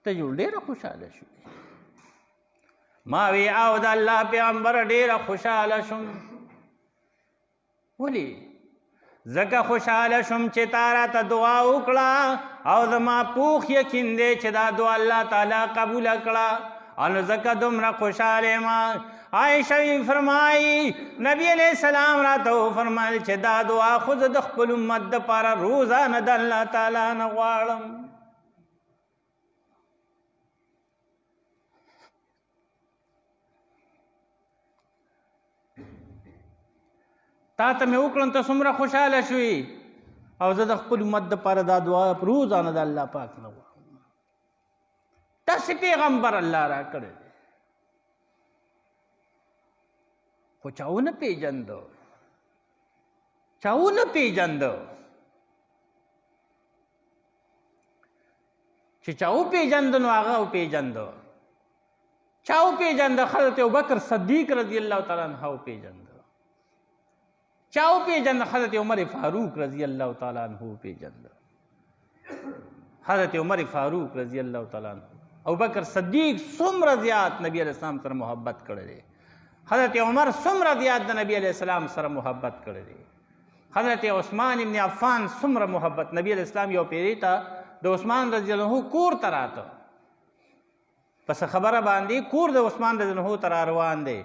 S1: ته جوړ ډېره خوشحاله شوي. ما وی او د الله پیغمبر ډېره خوشحاله شوم. ولې؟ ځکه خوشحاله شوم چې تا راته دعا وکړه او زما پوخ یقین دی چې دا دعا الله تعالی قبوله کړه، نو ځکه دومره خوشحاله یم. عایشه فرمایي نبی علیہ السلام راته وفرمایل چې دا دعا خو زه د خپل امت دپاره روزانه د الله تعالی نه غواړم. تا ته مې وکړم ته څومره خوشحاله شوي، او زه د خپل امت دپاره دا دعا روزانه د الله پاک نه غواړم. داسې پیغمبر الله را کړی دی، خو چا ونه پېژنده، چا ونه پېژنده، چې چا وپېژنده نو هغه وپېژنده. چا وپېژنده؟ حضرت ابوبکر صدیق رضی الله تعالی عنه وپېژنده. چا وپېژنده؟ حضرت عمر فاروق رضی الله تعالی عنه وپېژنده. حضرت عمر فاروق رضی الله تعالی عنه. ابوبکر صدیق څومره زیات نبی علیہ السلام سره محبت کړی دی، حضرت عمر څومره زیات د نبی علیہ السلام سره محبت کړی دی، حضرت عثمان ابن عفان څومره محبت. نبی علیہ السلام یو پیری ته د عثمان رضی الله عنه کور ته راته، پس خبره باندې کور د عثمان رضی الله عنه ته را روان دی.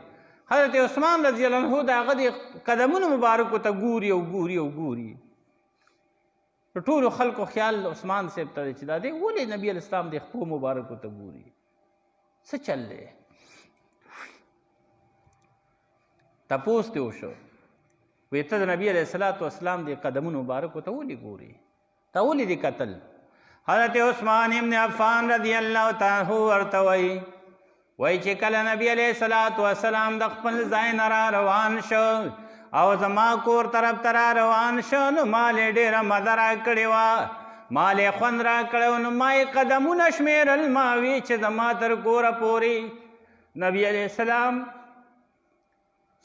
S1: حضرت عثمان رضی الله عنه د هغه د قدمونو مبارکو ته ګوري او ګوري او ګوري. ټولو خلکو خیال عثمان صاحب ته دی چې دا دی ولې نبی علیہ السلام د خپو مبارکو ته ګوري، څه چل دی؟ تپوس ته وشو، وی ته د نبی علیہ السلام د قدمونو مبارکو ته ولې ګوري، ته ولې دې کتل؟ حضرت عثمان ابن عفان رضی الله تعالی عنہ ورته وای چې کله نبی علیہ السلام د خپل ځای نه را روان شو او زما کور طرف ته را روان شو نو ما یې ډېره مزه راکړې وه، ما یې خوند راکړی و، نو ما یې قدمونه شمېرل، ما وی چې زما تر کوره پورې نبی علیہ السلام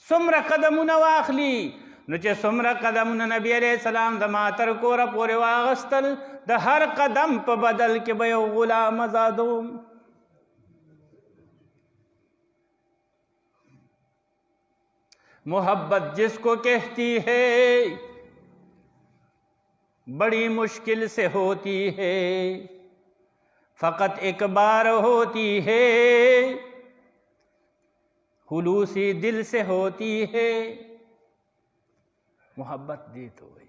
S1: څومره قدمونه واخلي، نو چې څومره قدمونه نبی علیہ السلام زما تر کوره پورې واغستل، د هر قدم په بدل کې به یو غلام آزادوم. मोहब्बत जिसको कहती है बड़ी मुश्किल से होती है, फकत एक बार होती है, हुलूसी दिल से होती है। मोहब्बत दे तो वही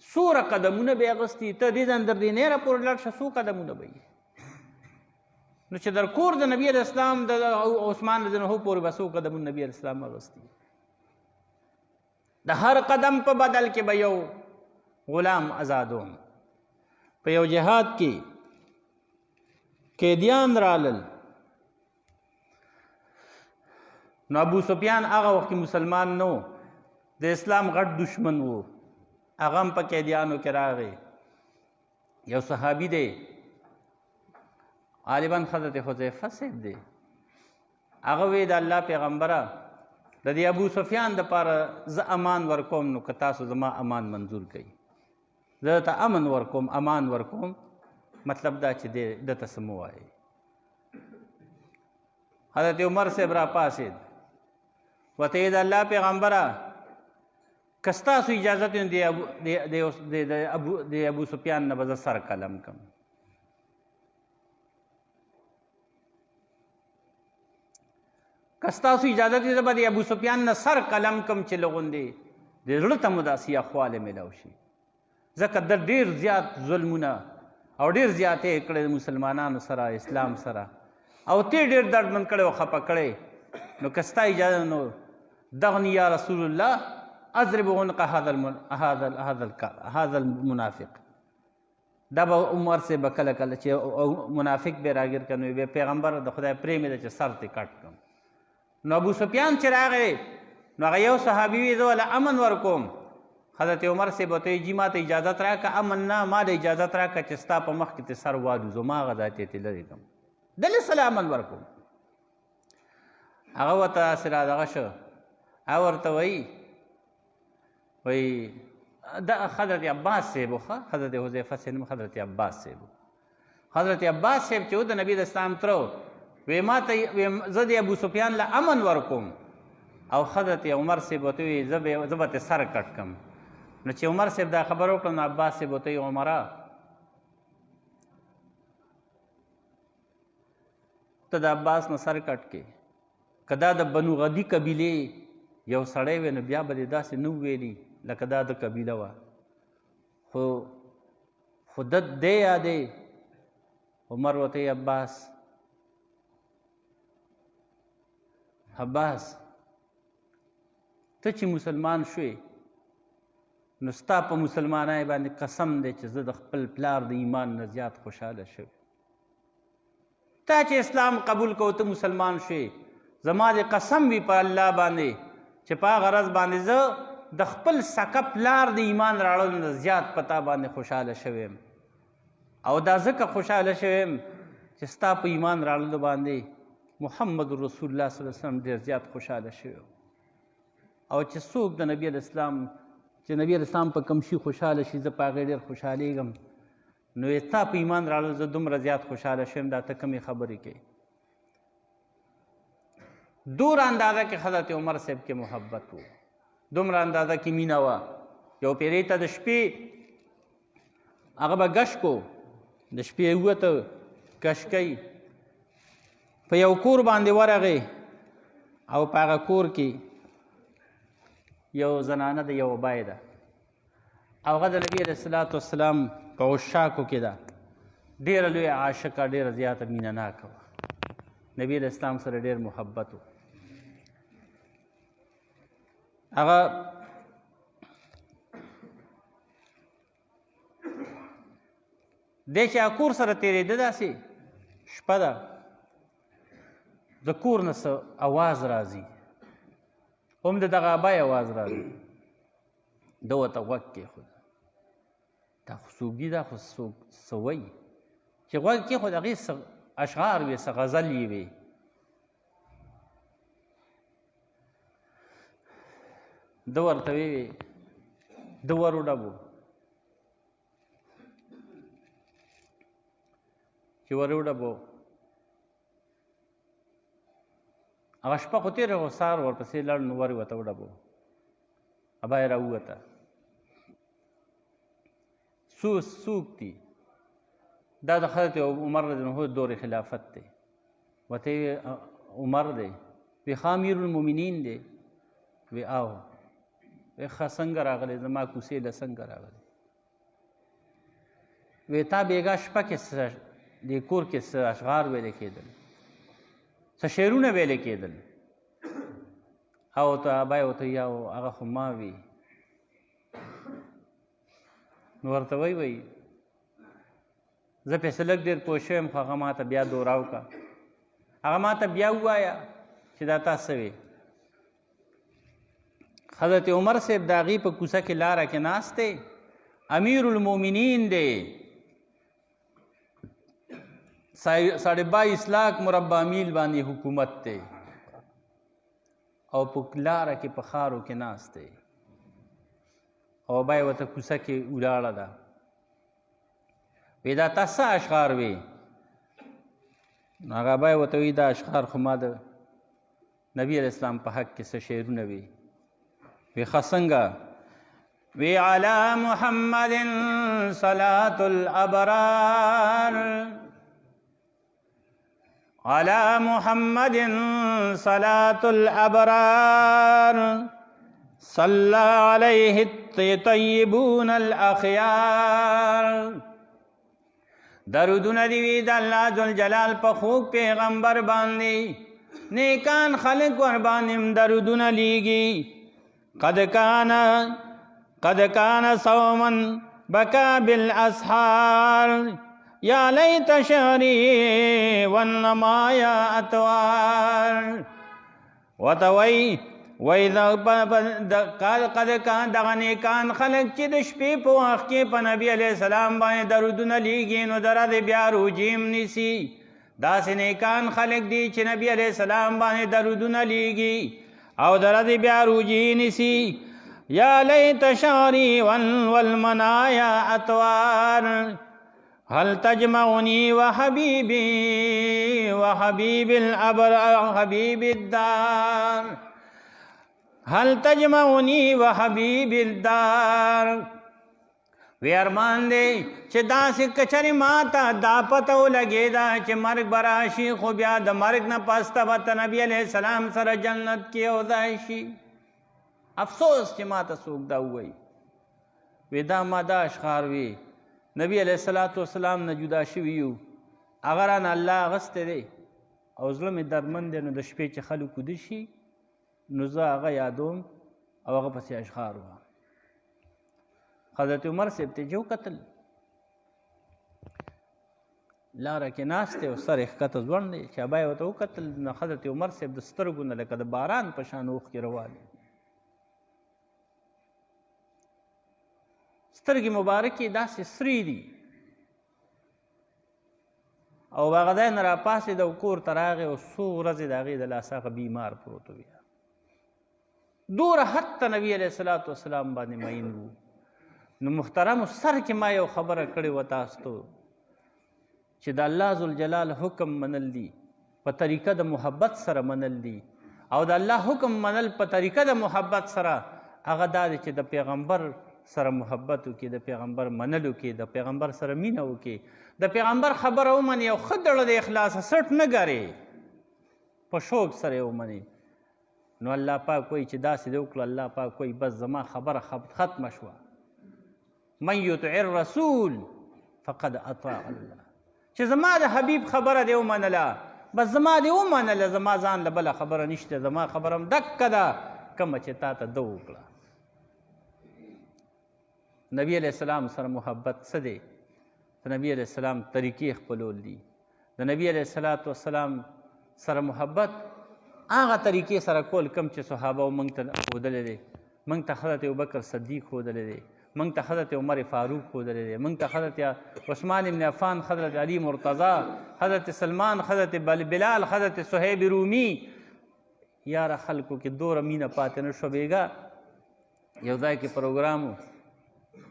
S1: سوره قدمونه به اغستی ته دې اندر دې نه را پور لړ شو قدمونه به نو چې در کور د نبی اسلام د عثمان رضی الله عنه پورې بسو قدمونه نبی اسلام اغستی د هر قدم په بدل کې به یو غلام آزادوم. په یو جهاد کې قیدیان رالل نو ابو سفیان هغه وخت مسلمان نو د اسلام غټ دشمن وو. هغه هم په قیدیانو کې راغی. یو صحابي دی غالبا حضرت حذیفه صاحب دی. هغه وی د الله پیغمبره د دې ابو سفیان دپاره زه امان ورکوم نو که تاسو زما امان منظور کړئ زه ته امن ورکوم امان ورکوم. مطلب دا چې دته څه مه وایئ. حضرت عمر صاحب را پاسېد ورته یې د الله پیغمبره که ستاسو اجازت وي د ابو سفیان نه به زه سر قلم کړم. که ستاسو اجازت وي زه به د ابو سفیان نه سر قلم کړم چې لغوندې د زړه ته مو داسې یخوالی میلاو شي. ځکه د ډېر زیات ظلمونه او ډېر زیاتې یې کړی د مسلمانانو سره اسلام سره او ته ډېر دردمن کړی او خفه کړی. نو که ستا اجازه نو دغني یا رسول الله اضرب عنق هذا المنافق. دا به عمر سے به کله کله چې منافق به راګیر کړي نو به پیغمبر د خدای پرې مې ده چې سر ته کټ کړم. نو ابو سفیان چې راغی نو هغه یو صحابي وي زه وله امن ورکوم. حضرت عمر سے به ته جي ما ته اجازت راکړه امن نه ما له اجازت راکړه چې ستا په مخ کې ته سر والوزو ما هغه ځای ته لرې کړم دلې سره امن ورکوم. هغه ورته داسې را دغه شو هغه ورته وی دا حضرت عباس صاحب و حضرت حذیفه صاحب حضرت عباس صاحب. حضرت عباس صاحب چې و د نبی د اسلام ترو وی ما ته زه د ابو سفیان له امن ورکوم او حضرت عمر صاحب ورته وی زه به ته سر کټ کړم. نو چې عمر صاحب دا خبر وکړه نو عباس صاحب ورته وی عمره ته د عباس نه سر کټ کې که دا د بنو غدي قبیلې یو سړی وی نو بیا به دې داسې نه ویلي لکه دا د قبیله وه خو د دی یادې. عمر ورته عباس ته چې مسلمان شوې نو ستا په مسلمانۍ باندې قسم دی چې زه د خپل پلار د ایمان نه زیات خوشحاله شوی. تا چې اسلام قبول کو ته مسلمان شوې زما د قسم وي په الله باندې چې په هغه غرض باندې زه د خپل سکه پلار د ایمان راړلو نه زیات په تا باندې خوشحاله شوی یم. او دا ځکه خوشحاله شوی یم چې ستا په ایمان راړلو باندې محمد رسول الله صلی الله علیه وسلم ډېر زیات خوشحاله شوی او چې څوک د نبی الاسلام چې نبی الاسلام په کوم شي خوشحاله شي زه په هغې ډېر خوشحالېږم. نو یې ستا په ایمان راړلو زه دومره زیات خوشحاله شویم دا ته کمې خبرې کوي. دومره اندازه کې حضرت عمر صاحب کې محبت و دومره اندازه کې مینه وه. یو پیرې ته د شپې هغه به ګش کو د شپې ووته ګش کوي په یو کور باندې ورغی او په هغه کور کې یو زنانه د یو بای ده او هغه د نبي علیه الصلاة والسلام په عشاقو کې ده ډېره لویه عاشقه ډېره زیاته مینه ناکه وه. نبي علیه السلام سره ډېر محبت و. هغه دی چې کور سره تېرېده داسې شپه ده د کور نه څه اواز راځي هم د دغه ابای اواز راځي ده ورته غوږ کېښود دا خو څوک دي دا خو څه وایي چې غوږ کېښود هغې څه اشعار وې څه غزل یې وې. ده ورته ویې ده ور وډبو چې ور وډبو هغه شپه خو تېره وه سهار ورپسې لړ نو ور وته وډبو ابا یې راووته څوک دي دا د حضرت عمر رضی الله عنه دور خلافت دی وته عمر دی وی امیر المؤمنین دی وی آو وی ښه څنګه راغلی زما کوڅې له څنګه راغلی وی تا بیګا شپه کې دې کور کې څه اشعار ویلې کېدل څه شعرونه ویلې کېدل او ته ابا یې ورته یا هغه خو ما وي نو ورته وی زه پسې لږ ډېر پوه شوی یم خو هغه ما ته بیا دوراو کا هغه ما ته بیا ووایه چې دا تا څه وې حضرت عمر صاحب د هغې په کوڅه کې لاره کې ناست دی امیر المؤمنین دی 22.5 لاک مربع میل باندې حکومت دی او په لاره کې په ښارو کې ناست دی او بیا ورته کوڅه کې ولاړه ده وی دا تا څه اشعار وی هغه بیا ورته وی دا اشعار خو ما د نبی علیه السلام په حق کې څه شعرونه وی وی ښه څنګه وی علی محمد صلاة الابرار علی محمد صلاة الابرار صلی علیہ الطیبون الاخیار درودونه دی وی د الله ذوالجلال په خوږ پیغمبر باندې نیکان خلق ور باندې درودونه لیږي قد کان صوما بکا بالاسحار یا لیت شعری والنمایا اتوار وتوی قد کان دغه نیکان خلق چې د شپې په وخت کې په نبی علیه السلام باندې درودونه لیږي نو دره د بیا روجیم نیسي داسې نیکان خلق دي چې نبی علیه السلام باندې درودونه لیږي او دره د بیا روجی نیسي یا لیت شعری والمنایا اتوار هل تجمعنی وحبیب الابرار حبیب الدار هل تجمعنی وحبیب الدار وی ارمان دی چې داسې کچرې ما ته دا پته ولګېده چې مرګ به راشي خو بیا د مرګ نه پسته به ته نبي علیه السلام سره جنت کې یو ځای شي افسوس چې ما ته څوک دا ووایي وی دا ما دا اشعار وي نبی علیه السلام نه جدا شوي یو هغه رانه الله اخیستی دی او زړه مې دردمند دی نو د شپې چې خلک ویده شي نو زه هغه یادوم او هغه پسې اشعار وایم حضرت عمر صاحب ته جو قتل لاره کې ناست دی او سر یې ښکته ځوړند دی چې ابا یې ورته وکتل نو حضرت عمر صاحب د سترګو نه لکه د باران په شان اوښکې روانې سترګې مبارکې داسې سرې دي او هغه ځای نه راپاڅېد او کور ته راغی او څو ورځې د هغې د لاسه هغه بیمار پروت و بیا دوره حد ته نبي علیه السلام باندې مین و نو محترمو سر کې ما یو خبره کړې وه تاسو ته چې د الله ذوالجلال حکم منل دي په طریقه د محبت سره منل دي او د الله حکم منل په طریقه د محبت سره هغه دا دی چې د پیغمبر سره محبت وکړي د پیغمبر منل وکړي د پیغمبر سره مینه وکړي د پیغمبر خبره ومني او ښه دړه د اخلاصه سټ نه ګرې په شوق سره یې ومني نو الله پاک وایي چې داسې دې وکړه الله پاک وایي بس زما خبره ختمه شوه من یطع الرسول فقد اطاع الله چې زما د حبیب خبره دې ومنله بس زما دې ومنله زما ځان له بله خبره نشته زما خبره هم دکه ده کومه چې تا ته ده وکړه نبی علیه السلام سره محبت څه دی د نبی علیه السلام طریقې خپلول دي د نبی علیه السلام سره محبت هغه طریقې سره کول کوم چې صحابه موږ ته ښودلی دی موږ ته حضرت ابوبکر صدیق ښودلی دی موږ ته حضرت عمر فاروق ښودلی دی موږ ته حضرت عثمان بن عفان حضرت علی مرتضی حضرت سلمان حضرت بلال حضرت صہیب رومی یاره خلکو کې دوره مینه پاتې نه شوه بېګا یو ځای کې پروګرام و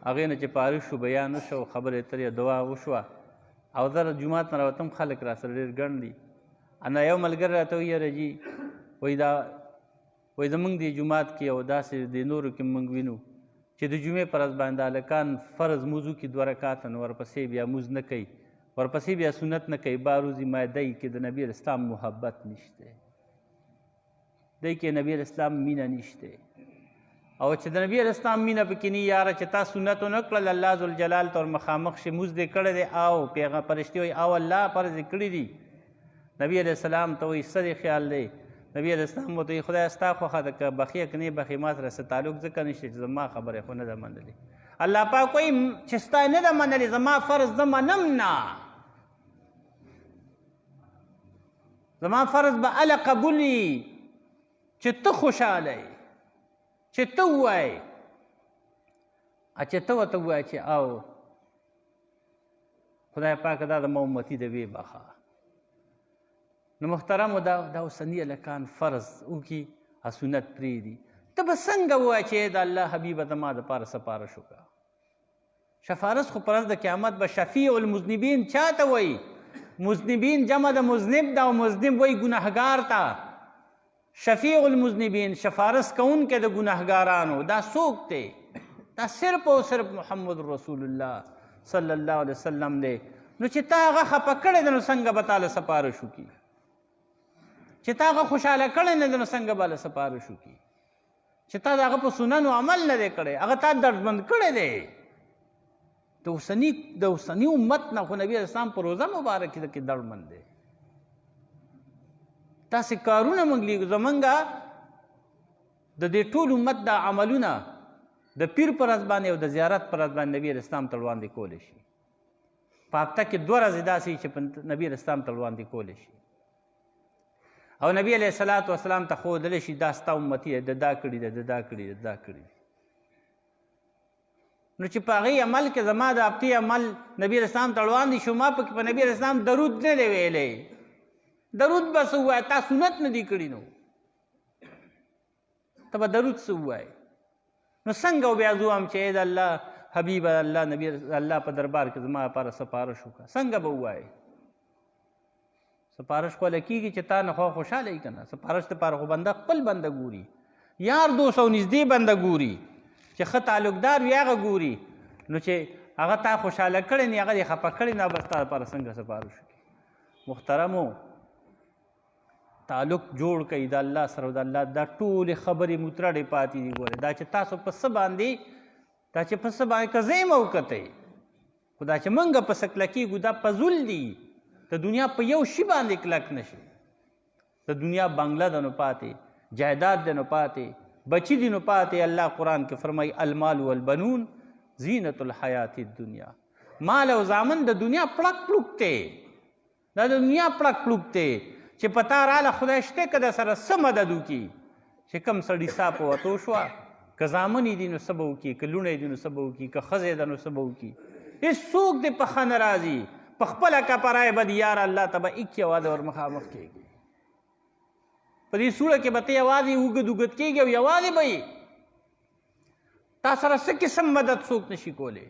S1: هغې نه چې فارغ شو بیان وشو خبرې اترې دعا وشوه او زه جومات نه راوتم خلک را سره ډېر ګڼ دي انا یو ملګری راته ویې یاره جي وایي زمونږ دې جومات کې او داسې د نورو کې موږ وینو چې د جمعې په ورځ باندې هلکان فرض موضوع کې 2 رکعاته نو ورپسې بیا موز نه کوي، ورپسې بیا سنت نه کوي. باروزي مایدی کې د نبی اسلام محبت نشته، دی کې نبی اسلام مینه نشته. او چې د نبی اسلام مینه پکې نه یاره چې تا سنت ونه کړل، الله ذوالجلال ته مخامخ شي موز دې کړی دی او پیغام فرشتي وایي او الله فرض یې کړي دي. نبی علیه السلام ته وایي څه دې خیال دی؟ نبی علیه السلام ورته وایي خدای ستا خوښه ده که بخي که نه بخي ما سره څه تعلق ځکه نشته چې زما خبره خو نه ده منلې. الله پاک وایي چې ستا نه ده منلې زما فرض زه منم نه، زما فرض به هله قبول وي چې ته خوشحاله یې، چې ته ووایې چې ته ورته ووایې چې او خدای پاک دا زما امتي ده ویې بخه. نو محترمو دا اوسني هلکان فرض وکړي او سنت پرېږدي. ته به څنګه ووایې چې د الله حبیبه زما دپاره سپارښ وکړه. شفارس خو پر ورځ د قیامت به شفیع المذنبین چا ته وایي؟ مذنبین جمع د مذنب ده او مذنب وایي ګناهګار ته. شفیع المذنبین شفارس کوونکی د ګناهګارانو دا څوک دی؟ دا صرف او صرف محمد رسول الله صلی الله علیه وسلم دی. نو چې تا هغه خفه کړی دی نو څنګه به تاله سپارښ وکړي؟ چې تا هغه خوشحاله کړی نه دی نو څنګه به له سپارښ وکړي؟ چې تا د هغه په سننو عمل نه دی کړی، هغه تا دردمند کړی دی. د اوسني امت نه خو نبي اسلام په روزه مبارکه کې دردمند دی. داسې کارونه موږ لیکو زمونږ د دې ټول امت دا عملونه د پیر پر ورځ باندې او د زیارت پر ورځ باندې نبي اسلام ته وړاندې کولی شي. په هفته کې 2 ورځې داسې چې نبي اسلام ته وړاندې کولی شي او نبی علیه الصلاة والسلام ته ښودلی شي دا ستا امتي ده، دا کړي ده، دا کړي ده، دا کړي ده. نو چې په هغې عمل کې زما د هفتې عمل نبي اسلام ته وړاندې شو، ما پکې په نبي اسلام درود نه دی ویلی. درود به څه ووایه؟ تا سنت نه دي کړي نو ته به درود څه ووایې؟ نو څنګه بیا زه وایم چې د الله حبیبه الله نبي الله په دربار کې زما لپاره سپارښ وکړه؟ څنګه به ووایې؟ سپارښ کولی کېږي چې تا نه خوا خوشحاله یي که نه؟ سپارښ دپاره خو بنده خپل بنده ګوري، یار دوست او نږدې بنده ګوري، چې ښه تعلقدار وي هغه ګوري. نو چې هغه تا خوشحاله کړی نه، هغه دې خفه کړی نه، بس تا لپاره څنګه سپارښ وکړي؟ محترمو تعلق جوړ کړئ د الله سره او د الله دا ټولې خبرې مترړې پاتې دي. ګورئ دا چې تاسو په څه باندې که زه یې موکتی خو دا چې موږ په څه کلکېږو دا فضول دي. د دنیا په یو شي باندې کلک نشي. د دنیا بنګله ده نو پاتې، جایداد ده نو پاتې، بچی دي نو پاتې. الله قرآن کې فرمایي المال والبنون زینت الحیات الدنیا. مال او زامن د دنیا پړک پړوک دی، دا د دنیا پړک پړوک دی چې په تا راله خدای شته که د سره څه مدد وکړي. چې کوم سړي ستا په وتو شوه، که زامن یې دي نو څه به وکړي، که لوڼه یې دي نو څه به وکړي، که ښځه یې ده نو څه به وکړي. هېڅوک دې په ښه نه راځي. په خپله کپرای به د یار الله ته به ایک یوازې ور مخامخ کېږي. په دې سوړه کې به ته یوازې اوږد اوږد کېږي او یوازې به یې تا سره څه قسم مدد څوک نشي کولی.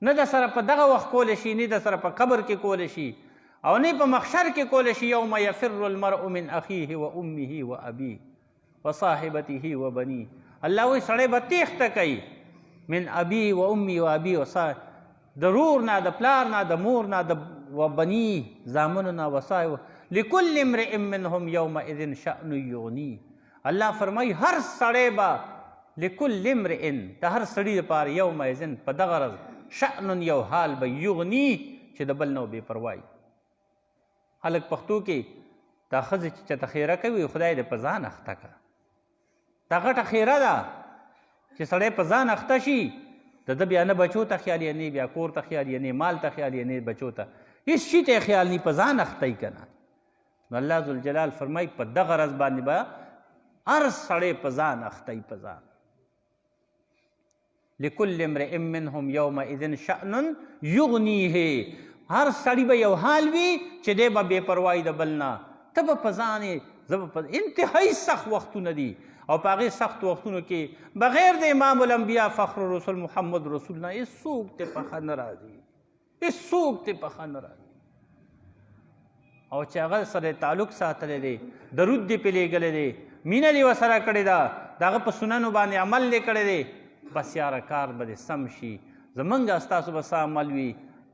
S1: نه د سره په دغه وخت کولی شي، نه د سره په قبر کې کولی شي او نه په محشر کې کولی شي. یوم یفر المرء من اخیه و امه و ابیه و صاحبته و بنیه. الله وایي سړی به تېښته کوي من ابیه و امه و ابیه و د رور نه، د پلار نه، د مور نه، و بنیه زامنو نه، وصایب لکل امرئ منهم یومئذ شأن یغنیه. الله فرمایي هر سړی به لکل امرئ د هر سړي لپاره یومئذ په دغه ورځ شأن یو حال به یغنیه چې د بل نه بې پروایي. خلک پښتو کې دا ښځې چې چاته خیره کوي خدای دې په ځان اخته کړه. دا غټه خیره ده چې سړی په ځان اخته شي، د ده بیا نه بچو ته خیال یې نه بیا کور ته خیال یې نه مال ته خیال یې نه بچو ته هېڅ شي ته خیال نه، په ځان اخته یي که نه. نو الله ذوالجلال فرمایي په دغه ورځ باندې به هر سړی په ځان اخته یي، په ځان. لکل امرئ منهم یومئذ شأن یغنیه. هر سړی به یو حال وي چې دی به بې پروایي د بل نه. ته به په ځان یې، زه به په انتهایي سخت وختونه دي او په هغې سختو وختونو کې بغیر د امام الانبیا فخر رسول محمد رسول الله هېڅوک ته په ښه نه راځي، هېڅوک ته په ښه نه راځي. او چې هغه سره تعلق ساتلی دی، درود دې پې لیږلی دی، مینه دې ورسره کړې ده، د هغه په سننو باندې عمل دې کړی دی، بس یاره کار به دې سم شي. زمونږ ستاسو به څه عمل وي،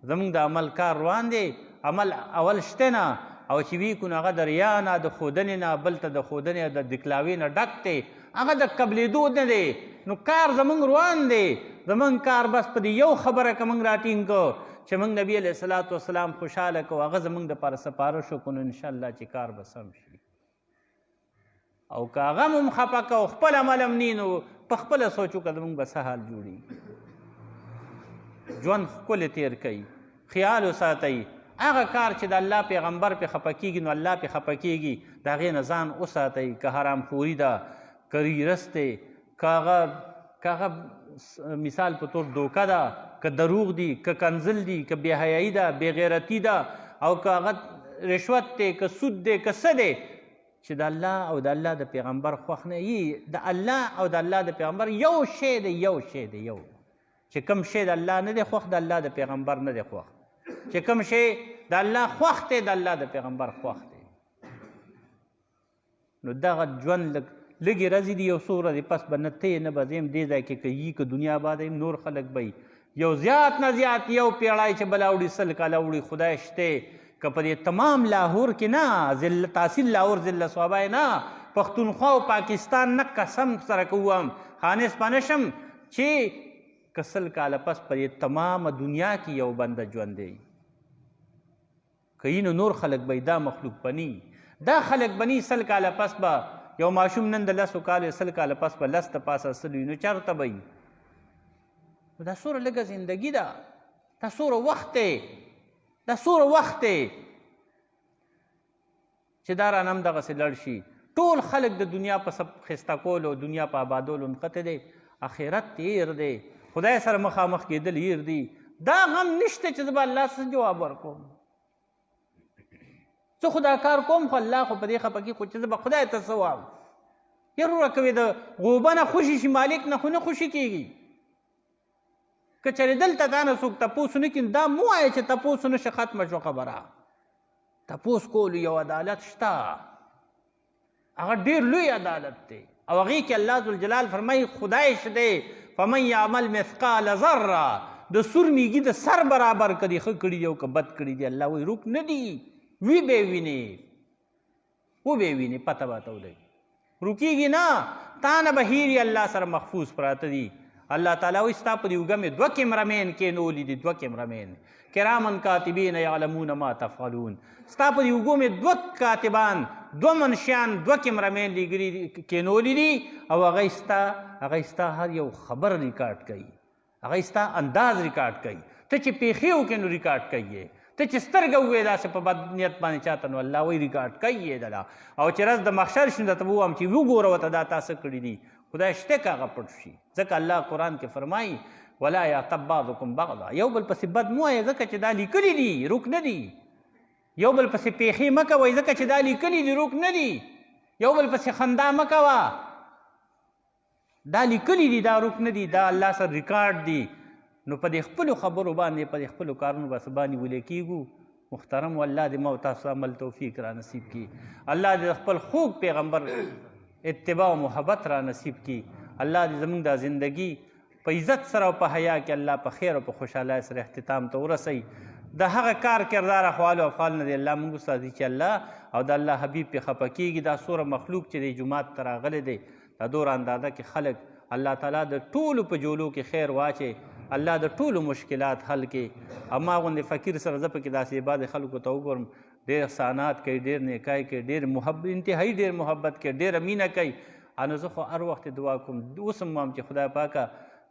S1: زمونږ د عمل کار روان دی، عمل اول شته نه، او چې وي کو نو هغه د ریا نه، د ښودنې نه، بل ته د ښودنې د دکلاوي نه ډک دی، هغه د قبلېدو نه دی. نو کار زمونږ روان دی، زمونږ کار بس په دې یو خبره که موږ راټینګ کړو چې موږ نبي علیه الصلاة والسلام خوشحاله کړو، هغه زمونږ دپاره سپارښ وکړو، نو انشاءالله چې کار به سم شي. او که هغه هم خفه کړو، خپل عمل هم نی، نو په خپله سوچ وکړه زمونږ به څه حال جوړي. ژوند ښکلی تیر کوي، خیال وساتئ. هغه کار چې د الله پیغمبر پې خفه کېږي نو الله پې خفه کېږي، د هغې نه ځان وساتئ. که حرامخوري ده، که ریرس دی، که هغه مثال په طور دوکه ده، که دروغ دی، که کنزل دی، که بېحیایي ده، بېغیرتي ده، او که هغه رشوت دی، که سود دی، که څه دی چې د الله او د الله د پیغمبر خوښ نه وي. د الله او د الله د پیغمبر یو شی دی، یو شی دی، یو چې کوم شی د الله نه دی خوښ، د الله د پیغمبر نه دی خوښ. چې کوم شی د الله خوښ دی، د الله د پیغمبر خوښ دی. نو دغه ژوند لږې ورځې دي، یو څو ورځې پس به نه ته نه به زه یم دې ځای کې که یي که دنیا آباده یم، نور خلک به یي. یو زیات نه زیات یو پیړی چې بله اوړي 100 کاله اوړي، خدای شته. که په دې تمام لاهور کې نه، تحصیل لاهور ضلع صوبه نه، پښتونخوا او پاکستان نه قسم سره کوم خانس پنشم چې که 100 کاله پس په دې تمامه دنیا کې یو بنده ژوند دی. که یي نو نور خلک به دا مخلوق بني، دا خلک بني 100 کاله پس به یو ماشوم نن د 10 کالو 100 کاله پس به 10 ته پاسه 100 وي، نو چېرته به وي؟ دا څومره لږه زندګي ده، دا څومره وخت دی، دا څومره وخت دی چې دا رانه هم دغسې لړ شي. ټول خلک د دنیا په ښایسته کولو او دنیا په آبادولو نښتې دی، آخرت هیر دی، خدای سره مخامخ کېدل هیر دی. دا غم نشته چې زه به الله څه جواب ورکوم. زه خو دا کار کوم، خو الله خو په دې خفه کېږي، خو چې زه به خدای ته څه وایم. یروره کوې د غوبه نه خوشي شي، مالک نه خو نه خوشي کېږي. که چېرې دلته تا نه څوک تپوس نه کړي، دا مه وایه چې تپوس نه شي، ختمه شو خبره. تپوس کولو یو عدالت شته، هغه ډېر لوی عدالت دی، او هغې کې الله ذوالجلال فرمایي خدای شته فمن یعمل مثقال ذره، د سور میږي د سر برابر کړي، ښه کړي دي او که بد کړي دي. الله وایي روک نه دي، وی به وینې، وبې وینې، پته به ته ولګي. روکېږي نه، تا نه بهیر الله سره محفوظ پراته دي. الله تعالی وایي ستا په دې اوږه مې 2 کیمرمین کېنولي دي، 2 کیمرمین کرامن کاتبین یعلمون ما تفعلون. ستا په دې اوږو مې 2 کاتبان، 2 منشیان، 2 کیمرمین کېنولي دي، او هغه ستا هر یو خبر ریکارډ کوي، هغه ستا انداز ریکارډ کوي. ته چې پیښې وکړې نو ریکارډ کوي، ته چې سترګه ووایې داسې په بد نیت باندې چاته، نو الله وایي ریکارډ کوي یې دله. او چې ورځ د محشر شي نو درته به ووایم چې وګوره ورته دا تا څه کړي دي. خدای شته که هغه پټ شي. ځکه الله قرآن کې فرمایي ولا یغتب بعضکم بعضا، یو بل پسې بد مه وایه ځکه چې دا لیکلي دي، روک نه دي. یو بل پسې پیښې مه کوئ ځکه چې دا لیکلي دي، روک نه دي. یو بل پسې خندا مه کوه، دا لیکلي دي، دا روک نه دي، دا الله سره ریکارډ دي. نو په دې خپلو خبرو باندې، په دې خپلو کارونو باندې ولې کېږو. محترم الله دې ما او تاسو عمل توفیق را نصیب کړي. الله دې خپل خوږ پیغمبر اتباع او محبت را نصیب کړي. الله دې زموږ دا زندگی په عزت سره او په حیا کې الله په خیر او په خوشحالۍ سره اختتام ته ورسوي. د هغه کار کردار احوال او افعال نه دې الله موږ وساتي چې الله او د الله حبیب پې خفه کېږي. دا څومره مخلوق چې دی جومات ته راغلی دی، دا دوره اندازه کې خلک الله تعالی د ټولو په جولو کې خیر واچي، الله د ټولو مشکلات حل کړي. اما غوندې فقیر سره زه پکې داسې بعضې خلکو ته وګورم ډېر احسانات کوي، ډېر نیکای کوي، ډېر محبت، انتهایي ډېر محبت کوي، ډېره مینه کوي. نو زه خو هر وخت دعا کوم، اوس هم وایم چې خدای پاکه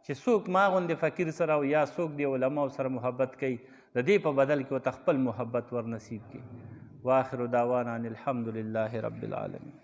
S1: چې څوک ما غوندې فقیر سره او یا څوک د علماو سره محبت کوي، د دې په بدل کې ورته خپل محبت ور نصیب کړي. واخر دعوانا ان الحمد لله رب العالمین.